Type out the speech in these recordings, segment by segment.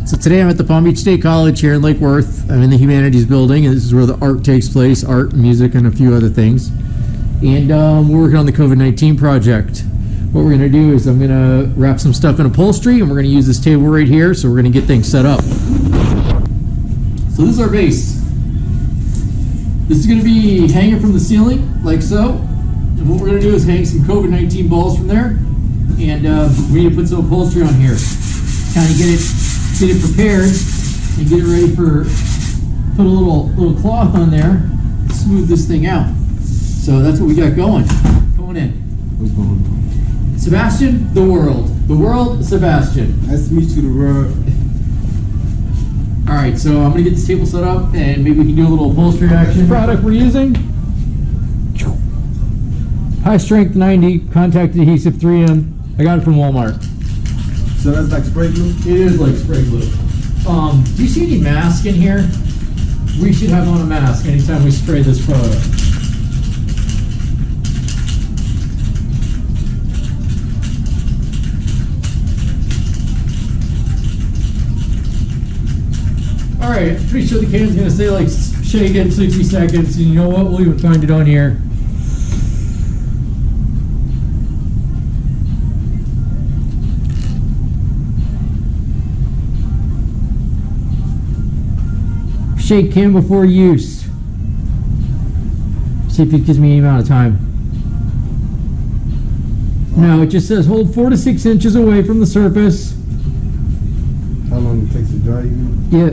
So today I'm at the Palm Beach State College here in Lake Worth. I'm in the Humanities building, and this is where the art takes place, art, music, and a few other things. And we're working on the COVID-19 project. What we're gonna do is I'm gonna wrap some stuff in upholstery, and we're gonna use this table right here, so we're gonna get things set up. So this is our base. This is gonna be hanging from the ceiling, like so. And what we're gonna do is hang some COVID-19 balls from there, and we need to put some upholstery on here. Kind of get it prepared and get it ready for, put a little cloth on there, smooth this thing out. So that's what we got going. Come on in. What's going on? Sebastian, the world, Sebastian. Nice to meet you, the world. All right, so I'm gonna get this table set up and maybe we can do a little upholstery action. Product we're using, high strength 90 contact adhesive 3M. I got it from Walmart. So that's like spray glue? It is like spray glue. Do you see any mask in here? We should have on a mask anytime we spray this product. All right, I'm pretty sure the can's gonna say like shake it 60 seconds, and you know what? We'll even find it on here. Shake can before use. See if it gives me any amount of time. No, it just says hold 4 to 6 inches away from the surface. How long it takes to dry, you mean? Yeah.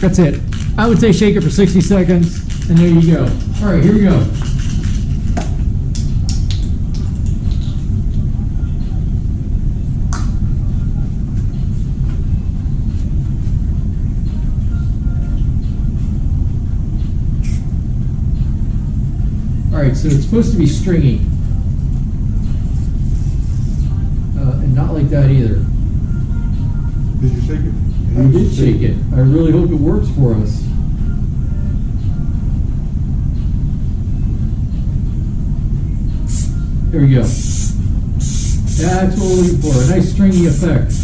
That's it. I would say shake it for 60 seconds, and there you go. All right, here we go. All right, so it's supposed to be stringy. And not like that either. Did you shake it? We did shake it. I really hope it works for us. There we go. That's what we're looking for, a nice stringy effect. That's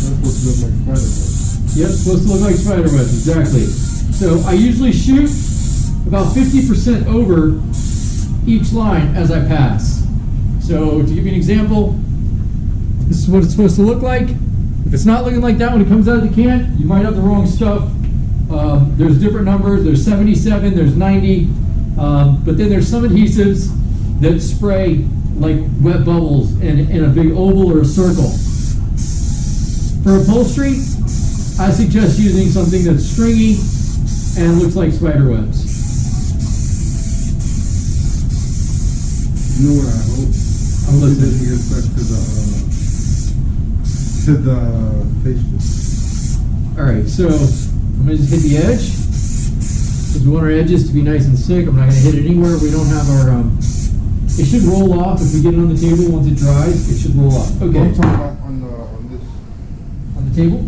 supposed to look like spider webs. Yep, supposed to look like spider webs, exactly. So I usually shoot about 50% over each line as I pass. So to give you an example, this is what it's supposed to look like. If it's not looking like that when it comes out of the can, you might have the wrong stuff. There's different numbers. There's 77, there's 90, but then there's some adhesives that spray like wet bubbles in a big oval or a circle. For upholstery, I suggest using something that's stringy and looks like spider webs. You know what I hope? I'm listening. It gets back to the pastry. All right, so I'm gonna just hit the edge because we want our edges to be nice and thick. I'm not gonna hit it anywhere we don't have our. It should roll off if we get it on the table. Once it dries, it should roll off. Okay. I'm talking about on this. On the table?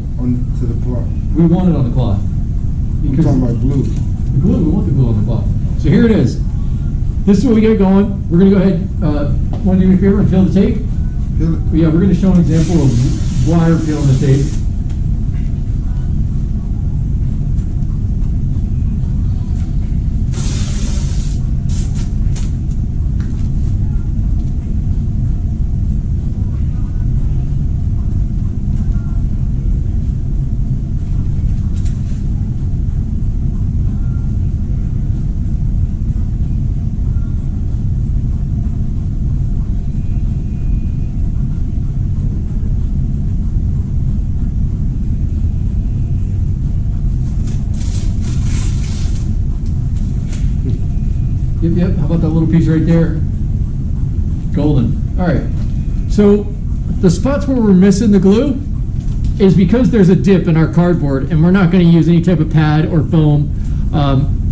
To the cloth. We want it on the cloth. I'm talking about glue. The glue, we want the glue on the cloth. So here it is. This is what we got going. We're gonna go ahead. Want to do me a favor and peel the tape? Peel it. Yeah, we're gonna show an example of wire peeling the tape. Yep, how about that little piece right there? Golden. All right, so the spots where we're missing the glue is because there's a dip in our cardboard, and we're not going to use any type of pad or foam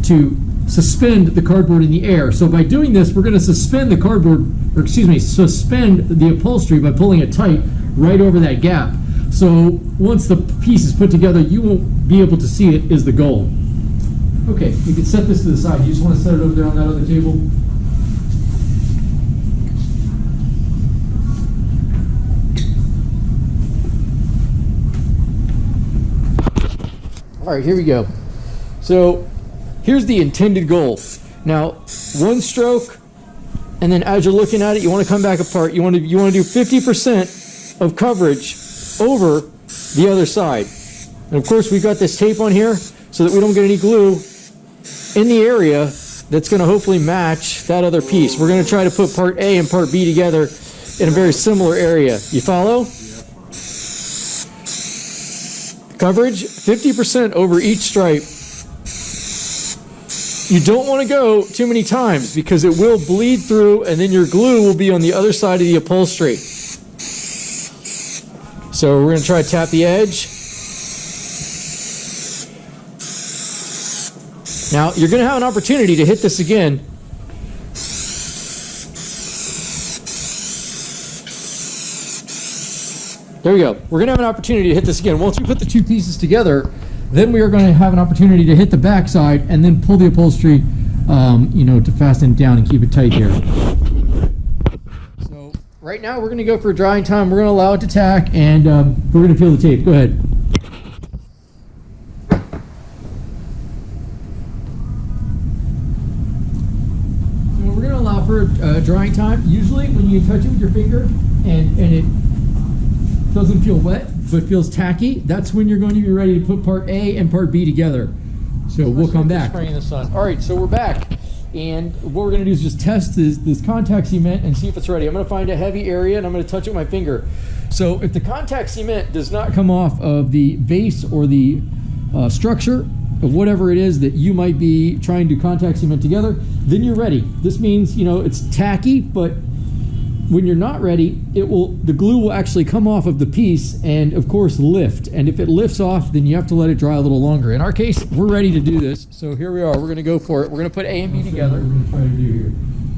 to suspend the cardboard in the air. So by doing this, we're going to suspend the cardboard, or excuse me, suspend the upholstery by pulling it tight right over that gap. So once the piece is put together, you won't be able to see it is the goal. Okay, you can set this to the side. You just want to set it over there on that other table? All right, here we go. So here's the intended goal. Now, one stroke, and then as you're looking at it, you want to come back apart. You want to do 50% of coverage over the other side. And of course, we've got this tape on here so that we don't get any glue in the area that's going to hopefully match that other piece. We're going to try to put part A and part B together in a very similar area. You follow? Coverage, 50% over each stripe. You don't want to go too many times because it will bleed through and then your glue will be on the other side of the upholstery. So we're going to try to tap the edge. Now, you're going to have an opportunity to hit this again. There we go. We're going to have an opportunity to hit this again. Once we put the two pieces together, then we are going to have an opportunity to hit the back side and then pull the upholstery, to fasten it down and keep it tight here. So right now, we're going to go for a drying time. We're going to allow it to tack, and we're going to peel the tape. Go ahead. For drying time. Usually when you touch it with your finger and it doesn't feel wet but feels tacky, that's when you're going to be ready to put part A and part B together. So we'll come back. Spraying the sun. All right, so we're back, and what we're going to do is just test this contact cement and see if it's ready. I'm going to find a heavy area and I'm going to touch it with my finger. So if the contact cement does not come off of the base or the structure of whatever it is that you might be trying to contact cement together, then you're ready. This means, it's tacky, but when you're not ready, the glue will actually come off of the piece and of course lift. And if it lifts off, then you have to let it dry a little longer. In our case, we're ready to do this. So here we are, we're gonna go for it. We're gonna put A and B together. We're gonna try to do here.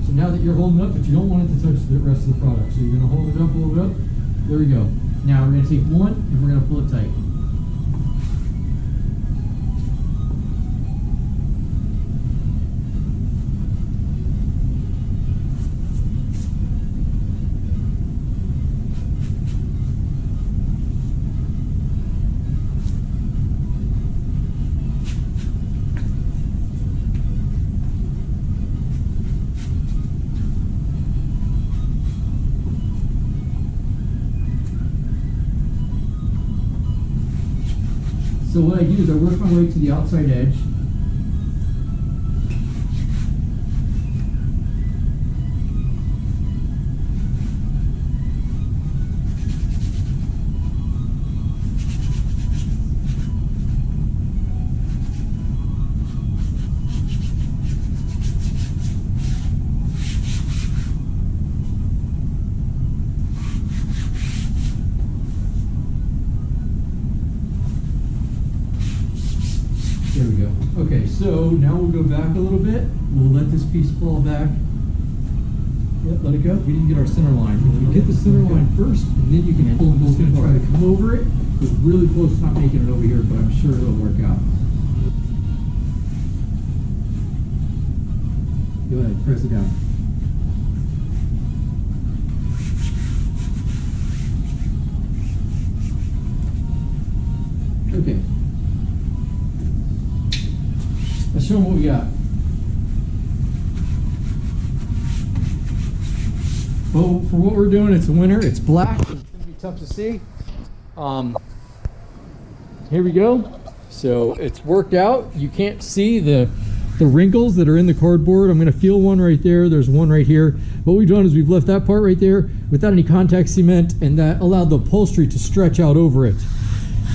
So now that you're holding up, but you don't want it to touch the rest of the product. So you're gonna hold it up a little bit. There we go. Now we're gonna take one and we're gonna pull it tight. So what I do is I work my way to the outside edge. There we go. Okay, so now we'll go back a little bit. We'll let this piece fall back. Yep, let it go. We didn't get our center line. You get the center line first, and then you can pull. I'm just going to try to come over it. It's really close to not making it over here, but I'm sure it'll work out. Go ahead, press it down. Okay. Let's show them what we got. Well, for what we're doing, it's winter. It's black. It's going to be tough to see. Here we go. So it's worked out. You can't see the wrinkles that are in the cardboard. I'm going to feel one right there. There's one right here. What we've done is we've left that part right there without any contact cement, and that allowed the upholstery to stretch out over it.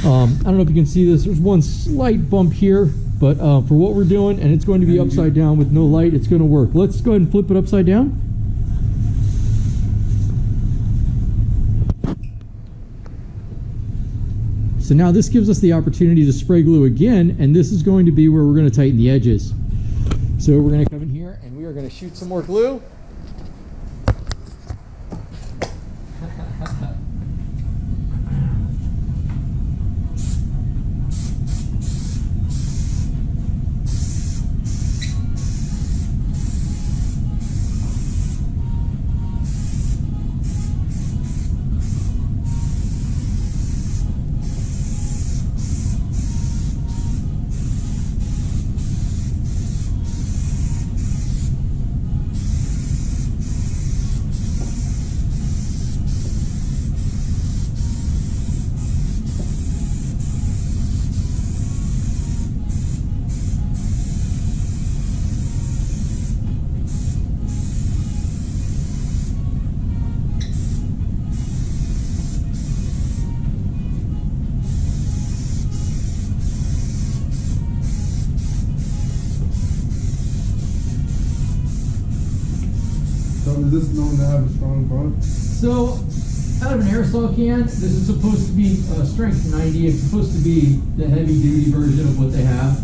I don't know if you can see this. There's one slight bump here, but for what we're doing, and it's going to be upside down with no light, it's going to work. Let's go ahead and flip it upside down. So now this gives us the opportunity to spray glue again, and this is going to be where we're going to tighten the edges. So we're going to come in here and we are going to shoot some more glue. So is this known to have a strong bond? So, out of an aerosol can, this is supposed to be strength 90. It's supposed to be the heavy duty version of what they have.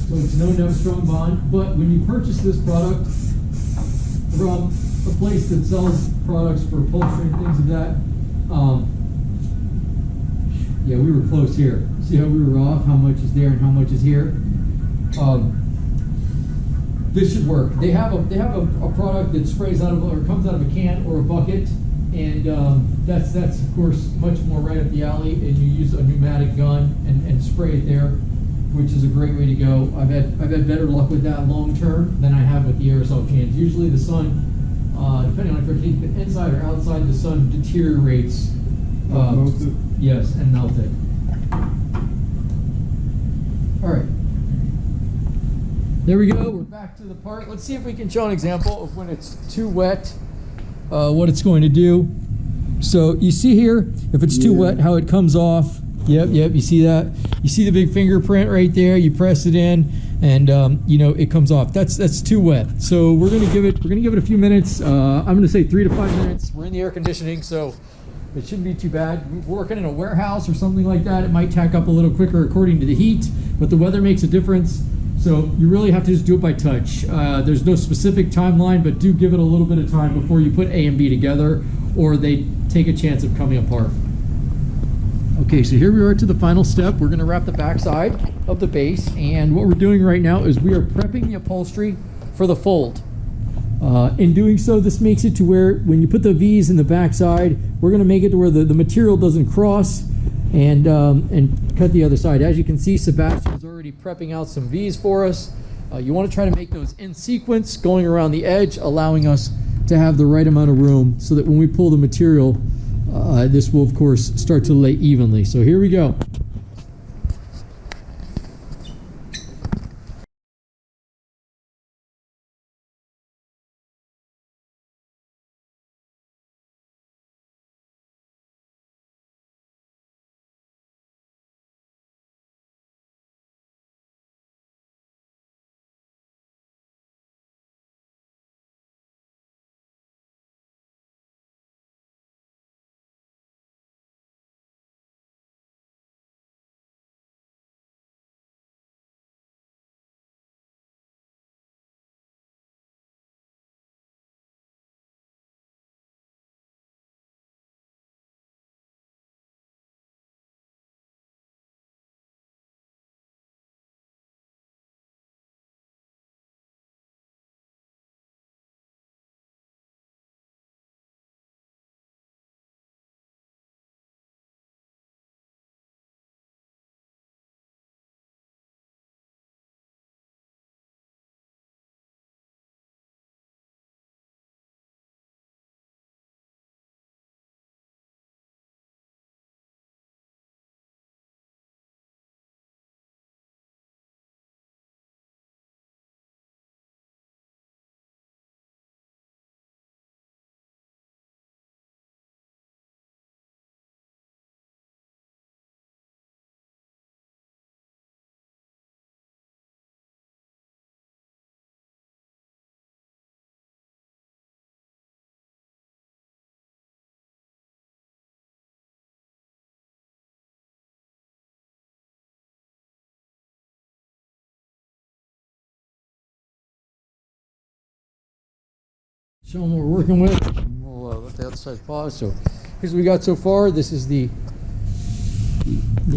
So it's known to have a strong bond, but when you purchase this product from a place that sells products for upholstery and things of that, yeah, we were close here. See how we were off? How much is there and how much is here? This should work. They have a product that sprays out of or comes out of a can or a bucket, and that's of course much more right up the alley. And you use a pneumatic gun and spray it there, which is a great way to go. I've had better luck with that long term than I have with the aerosol cans. Usually the sun, depending on if you're keeping it inside or outside, the sun deteriorates. Melts it? Yes, and melt it. All right. There we go. We're back to the part. Let's see if we can show an example of when it's too wet, what it's going to do. So you see here, if it's too wet, how it comes off. Yep, you see that? You see the big fingerprint right there. You press it in, and you know it comes off. That's too wet. So we're gonna give it a few minutes. I'm gonna say 3 to 5 minutes. We're in the air conditioning, so it shouldn't be too bad. We're working in a warehouse or something like that. It might tack up a little quicker according to the heat, but the weather makes a difference. So you really have to just do it by touch. There's no specific timeline, but do give it a little bit of time before you put A and B together, or they take a chance of coming apart. Okay, so here we are to the final step. We're gonna wrap the backside of the base, and what we're doing right now is we are prepping the upholstery for the fold. In doing so, this makes it to where when you put the V's in the backside, we're gonna make it to where the material doesn't cross and cut the other side. As you can see, Sebastian is already prepping out some V's for us. You want to try to make those in sequence, going around the edge, allowing us to have the right amount of room so that when we pull the material, this will of course start to lay evenly. So here we go. Show them what we're working with. We'll let the other side pause. So here's what we got so far. This is the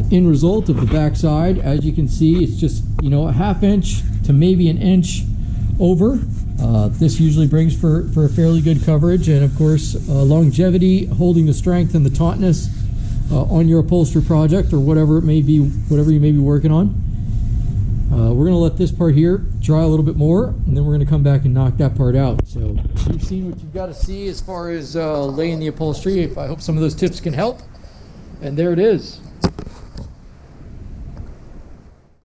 end result of the back side. As you can see, it's just, you know, a ½ inch to maybe an inch over. This usually brings for a fairly good coverage, and of course longevity, holding the strength and the tautness on your upholstery project or whatever it may be, whatever you may be working on. We're going to let this part here dry a little bit more, and then we're going to come back and knock that part out. So you've seen what you've got to see as far as laying the upholstery. I hope some of those tips can help. And there it is.